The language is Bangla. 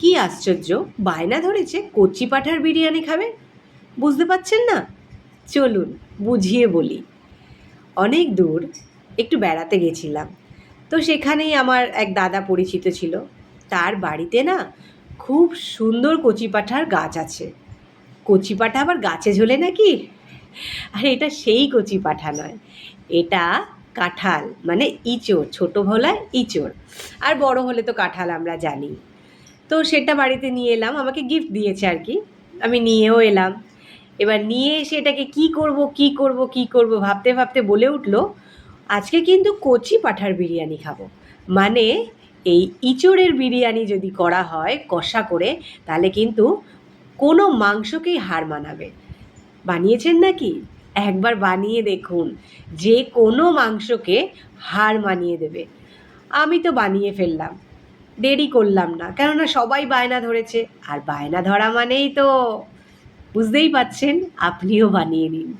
কি আশ্চর্য, বায়না ধরেছে কচি পাঁঠার বিরিয়ানি খাবে। বুঝতে পারছেন না? চলুন বুঝিয়ে বলি। অনেক দূর একটু বেড়াতে গেছিলাম, তো সেখানেই আমার এক দাদা পরিচিত ছিল। তার বাড়িতে না খুব সুন্দর কচি পাঁঠার গাছ আছে। কচি পাঁঠা আবার গাছে ঝোলে নাকি? আর এটা সেই কচি পাঁঠা নয়, এটা কাঁঠাল, মানে ইঁচড়, ছোটো ভোলায় ইঁচড়, আর বড় হলে তো কাঁঠাল আমরা জানি। তো সেটা বাড়িতে নিয়ে এলাম, আমাকে গিফট দিয়েছে আর কি। আমি নিয়েও এলাম। এবার নিয়ে এসে এটাকে কী করব কী করব কী করব ভাবতে ভাবতে বলে উঠলো, আজকে কিন্তু কচি পাঁঠার বিরিয়ানি খাবো। মানে এই ইঁচড়ের বিরিয়ানি যদি করা হয় কষা করে, তাহলে কিন্তু কোনো মাংসকেই হার মানাবে। বানিয়েছেন নাকি? একবার বানিয়ে দেখুন, যে কোনো মাংসকে হার মানিয়ে দেবে। আমি তো বানিয়ে ফেললাম, দেরি করলাম না, কেননা সবাই বায়না ধরেছে। আর বায়না ধরা মানেই তো বুঝতেই পারছেন, আপনিও বানিয়ে নিন।